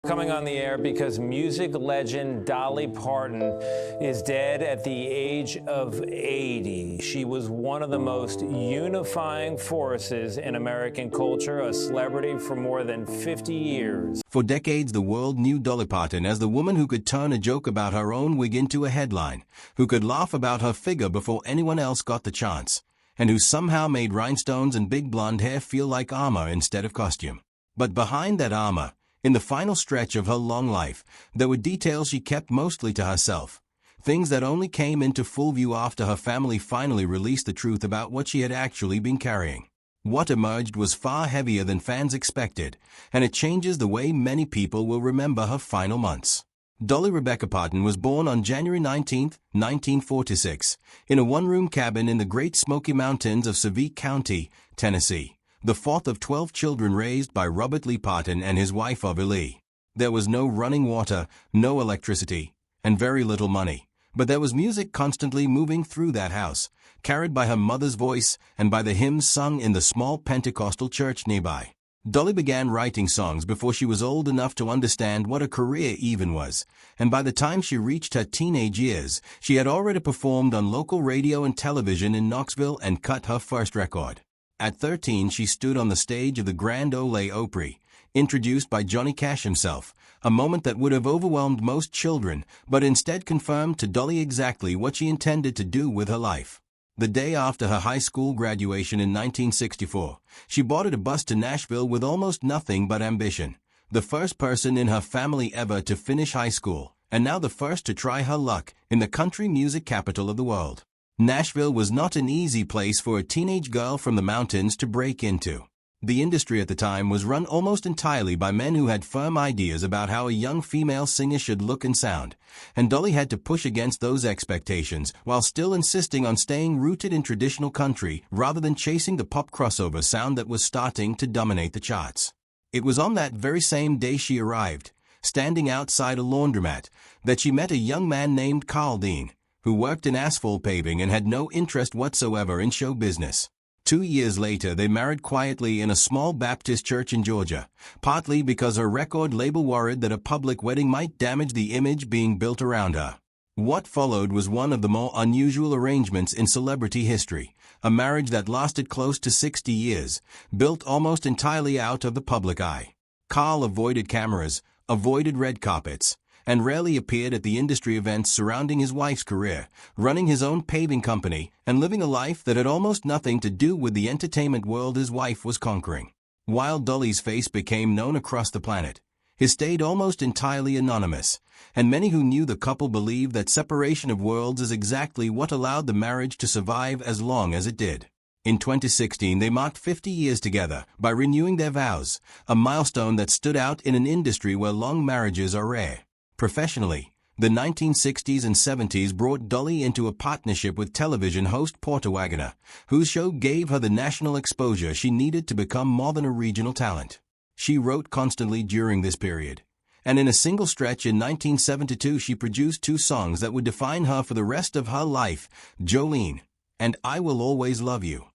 Coming on the air because music legend Dolly Parton is dead at the age of 80. She was one of the most unifying forces in American culture, a celebrity for more than 50 years. For decades, the world knew Dolly Parton as the woman who could turn a joke about her own wig into a headline, who could laugh about her figure before anyone else got the chance, and who somehow made rhinestones and big blonde hair feel like armor instead of costume. But behind that armor, in the final stretch of her long life, there were details she kept mostly to herself, things that only came into full view after her family finally released the truth about what she had actually been carrying. What emerged was far heavier than fans expected, and it changes the way many people will remember her final months. Dolly Rebecca Parton was born on January 19, 1946, in a one-room cabin in the Great Smoky Mountains of Sauk County, Tennessee, the fourth of 12 children raised by Robert Lee Parton and his wife Ivy Lee. There was no running water, no electricity, and very little money, but there was music constantly moving through that house, carried by her mother's voice and by the hymns sung in the small Pentecostal church nearby. Dolly began writing songs before she was old enough to understand what a career even was, and by the time she reached her teenage years, she had already performed on local radio and television in Knoxville and cut her first record. At 13, she stood on the stage of the Grand Ole Opry, introduced by Johnny Cash himself, a moment that would have overwhelmed most children, but instead confirmed to Dolly exactly what she intended to do with her life. The day after her high school graduation in 1964, she boarded a bus to Nashville with almost nothing but ambition, the first person in her family ever to finish high school, and now the first to try her luck in the country music capital of the world. Nashville was not an easy place for a teenage girl from the mountains to break into. The industry at the time was run almost entirely by men who had firm ideas about how a young female singer should look and sound, and Dolly had to push against those expectations while still insisting on staying rooted in traditional country rather than chasing the pop crossover sound that was starting to dominate the charts. It was on that very same day she arrived, standing outside a laundromat, that she met a young man named Carl Dean, who worked in asphalt paving and had no interest whatsoever in show business. 2 years later, they married quietly in a small Baptist church in Georgia, partly because her record label worried that a public wedding might damage the image being built around her. What followed was one of the more unusual arrangements in celebrity history, a marriage that lasted close to 60 years, built almost entirely out of the public eye. Carl avoided cameras, avoided red carpets, and rarely appeared at the industry events surrounding his wife's career, running his own paving company and living a life that had almost nothing to do with the entertainment world his wife was conquering. While Dolly's face became known across the planet, his stayed almost entirely anonymous, and many who knew the couple believed that separation of worlds is exactly what allowed the marriage to survive as long as it did. In 2016, they marked 50 years together by renewing their vows, a milestone that stood out in an industry where long marriages are rare. Professionally, the 1960s and 70s brought Dolly into a partnership with television host Porter Wagoner, whose show gave her the national exposure she needed to become more than a regional talent. She wrote constantly during this period, and in a single stretch in 1972 she produced 2 songs that would define her for the rest of her life, Jolene and I Will Always Love You.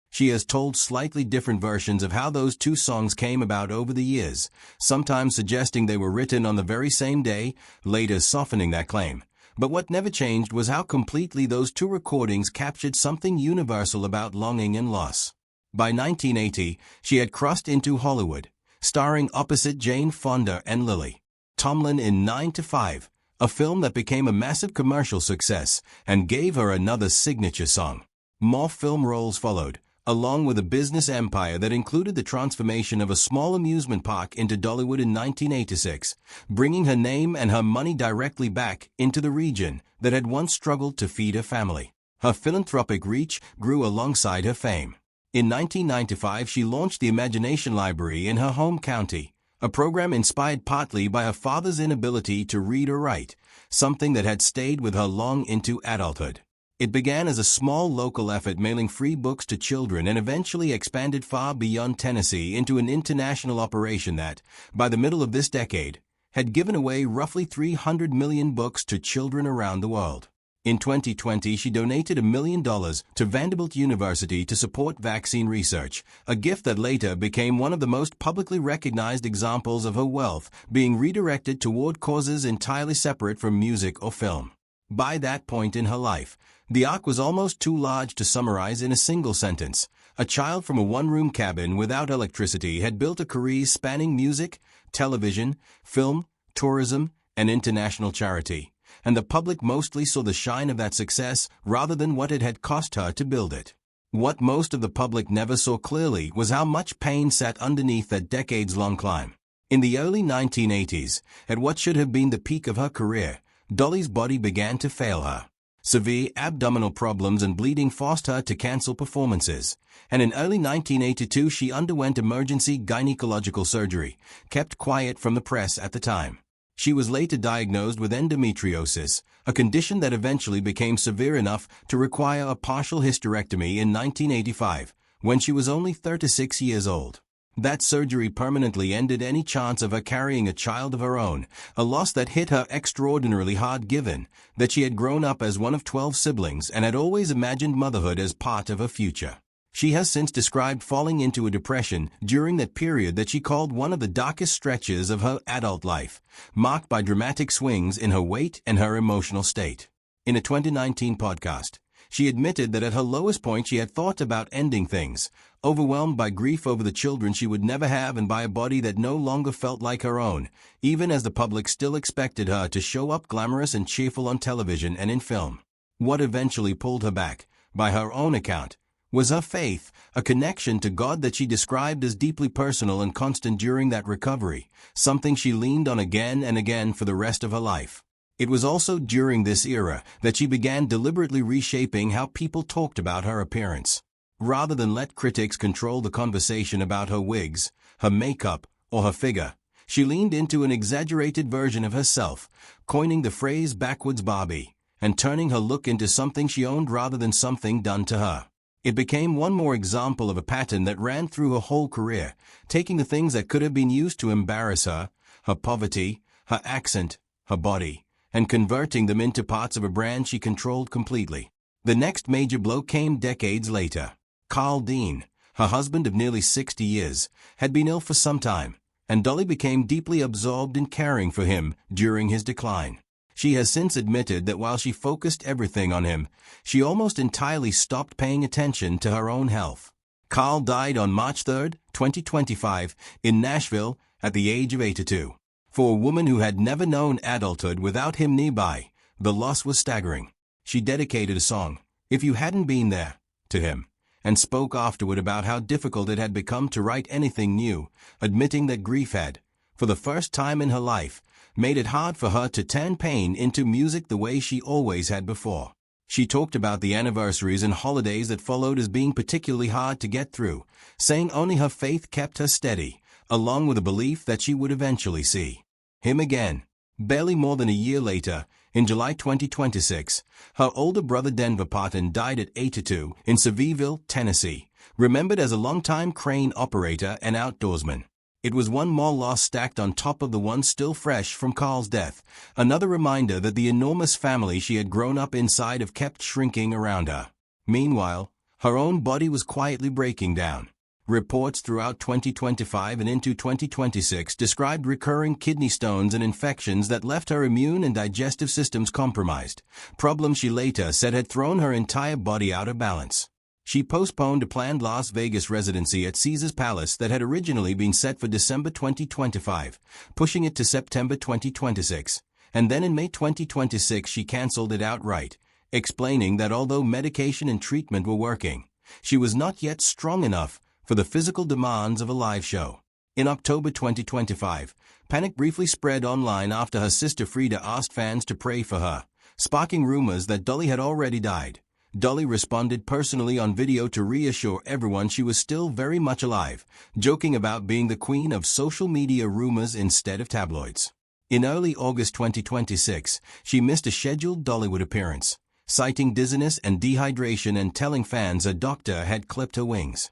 She has told slightly different versions of how those 2 songs came about over the years, sometimes suggesting they were written on the very same day, later softening that claim. But what never changed was how completely those 2 recordings captured something universal about longing and loss. By 1980, she had crossed into Hollywood, starring opposite Jane Fonda and Lily Tomlin in 9 to 5, a film that became a massive commercial success and gave her another signature song. More film roles followed, along with a business empire that included the transformation of a small amusement park into Dollywood in 1986, bringing her name and her money directly back into the region that had once struggled to feed her family. Her philanthropic reach grew alongside her fame. In 1995, she launched the Imagination Library in her home county, a program inspired partly by her father's inability to read or write, something that had stayed with her long into adulthood. It began as a small local effort mailing free books to children and eventually expanded far beyond Tennessee into an international operation that, by the middle of this decade, had given away roughly 300 million books to children around the world. In 2020, she donated $1 million to Vanderbilt University to support vaccine research, a gift that later became one of the most publicly recognized examples of her wealth being redirected toward causes entirely separate from music or film. By that point in her life, the arc was almost too large to summarize in a single sentence. A child from a one-room cabin without electricity had built a career spanning music, television, film, tourism, and international charity, and the public mostly saw the shine of that success rather than what it had cost her to build it. What most of the public never saw clearly was how much pain sat underneath that decades-long climb. In the early 1980s, at what should have been the peak of her career, Dolly's body began to fail her. Severe abdominal problems and bleeding forced her to cancel performances, and in early 1982 she underwent emergency gynecological surgery, kept quiet from the press at the time. She was later diagnosed with endometriosis, a condition that eventually became severe enough to require a partial hysterectomy in 1985, when she was only 36 years old. That surgery permanently ended any chance of her carrying a child of her own, a loss that hit her extraordinarily hard given that she had grown up as one of 12 siblings and had always imagined motherhood as part of her future. She has since described falling into a depression during that period that she called one of the darkest stretches of her adult life, marked by dramatic swings in her weight and her emotional state. In a 2019 podcast, she admitted that at her lowest point she had thought about ending things, overwhelmed by grief over the children she would never have and by a body that no longer felt like her own, even as the public still expected her to show up glamorous and cheerful on television and in film. What eventually pulled her back, by her own account, was her faith, a connection to God that she described as deeply personal and constant during that recovery, something she leaned on again and again for the rest of her life. It was also during this era that she began deliberately reshaping how people talked about her appearance. Rather than let critics control the conversation about her wigs, her makeup, or her figure, she leaned into an exaggerated version of herself, coining the phrase backwards Barbie, and turning her look into something she owned rather than something done to her. It became one more example of a pattern that ran through her whole career, taking the things that could have been used to embarrass her, her poverty, her accent, her body, and converting them into parts of a brand she controlled completely. The next major blow came decades later. Carl Dean, her husband of nearly 60 years, had been ill for some time, and Dolly became deeply absorbed in caring for him during his decline. She has since admitted that while she focused everything on him, she almost entirely stopped paying attention to her own health. Carl died on March 3, 2025, in Nashville at the age of 82. For a woman who had never known adulthood without him nearby, the loss was staggering. She dedicated a song, "If You Hadn't Been There," to him, and spoke afterward about how difficult it had become to write anything new, admitting that grief had, for the first time in her life, made it hard for her to turn pain into music the way she always had before. She talked about the anniversaries and holidays that followed as being particularly hard to get through, saying only her faith kept her steady, along with a belief that she would eventually see him again. Barely more than a year later, in July 2026, her older brother Dolly Parton died at 82 in Sevierville, Tennessee, remembered as a longtime crane operator and outdoorsman. It was one more loss stacked on top of the one still fresh from Carl's death, another reminder that the enormous family she had grown up inside of kept shrinking around her. Meanwhile, her own body was quietly breaking down. Reports throughout 2025 and into 2026 described recurring kidney stones and infections that left her immune and digestive systems compromised, problems she later said had thrown her entire body out of balance. She postponed a planned Las Vegas residency at Caesars Palace that had originally been set for December 2025, pushing it to September 2026, and then in May 2026 she canceled it outright, explaining that although medication and treatment were working, she was not yet strong enough for the physical demands of a live show. In October 2025, panic briefly spread online after her sister Frida asked fans to pray for her, sparking rumors that Dolly had already died. Dolly responded personally on video to reassure everyone she was still very much alive, joking about being the queen of social media rumors instead of tabloids. In early August 2026, she missed a scheduled Dollywood appearance, citing dizziness and dehydration and telling fans a doctor had clipped her wings.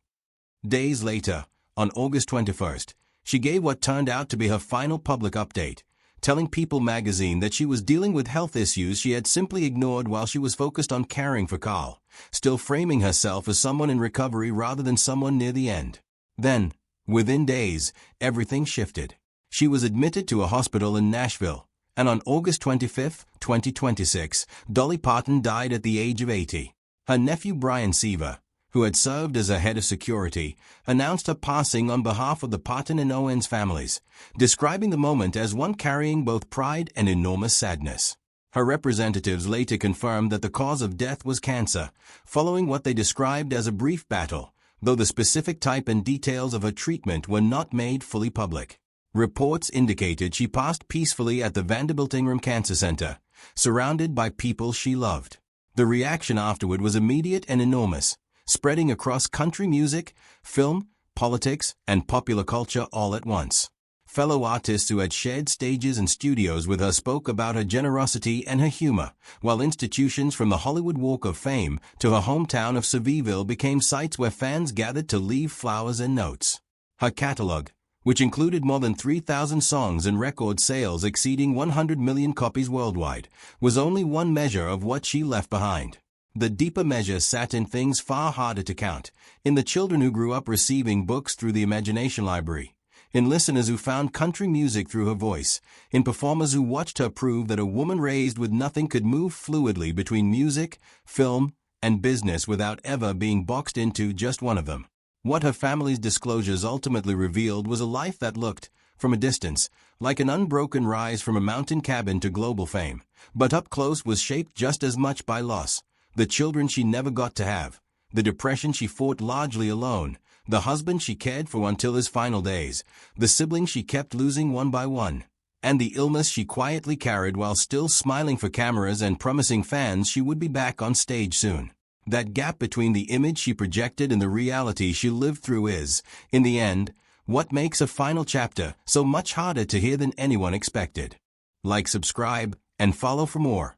Days later, on August 21st, she gave what turned out to be her final public update, telling People magazine that she was dealing with health issues she had simply ignored while she was focused on caring for Carl, still framing herself as someone in recovery rather than someone near the end. Then, within days, everything shifted. She was admitted to a hospital in Nashville, and on August 25, 2026, Dolly Parton died at the age of 80. Her nephew Brian Seaver, who had served as a head of security, announced her passing on behalf of the Parton and Owens families, describing the moment as one carrying both pride and enormous sadness. Her representatives later confirmed that the cause of death was cancer, following what they described as a brief battle, though the specific type and details of her treatment were not made fully public. Reports indicated she passed peacefully at the Vanderbilt Ingram Cancer Center, surrounded by people she loved. The reaction afterward was immediate and enormous, spreading across country music, film, politics, and popular culture all at once. Fellow artists who had shared stages and studios with her spoke about her generosity and her humor, while institutions from the Hollywood Walk of Fame to her hometown of Sevierville became sites where fans gathered to leave flowers and notes. Her catalog, which included more than 3,000 songs and record sales exceeding 100 million copies worldwide, was only one measure of what she left behind. The deeper measure sat in things far harder to count, in the children who grew up receiving books through the Imagination Library, in listeners who found country music through her voice, in performers who watched her prove that a woman raised with nothing could move fluidly between music, film, and business without ever being boxed into just one of them. What her family's disclosures ultimately revealed was a life that looked, from a distance, like an unbroken rise from a mountain cabin to global fame, but up close was shaped just as much by loss. The children she never got to have, the depression she fought largely alone, the husband she cared for until his final days, the siblings she kept losing one by one, and the illness she quietly carried while still smiling for cameras and promising fans she would be back on stage soon. That gap between the image she projected and the reality she lived through is, in the end, what makes a final chapter so much harder to hear than anyone expected. Like, subscribe, and follow for more.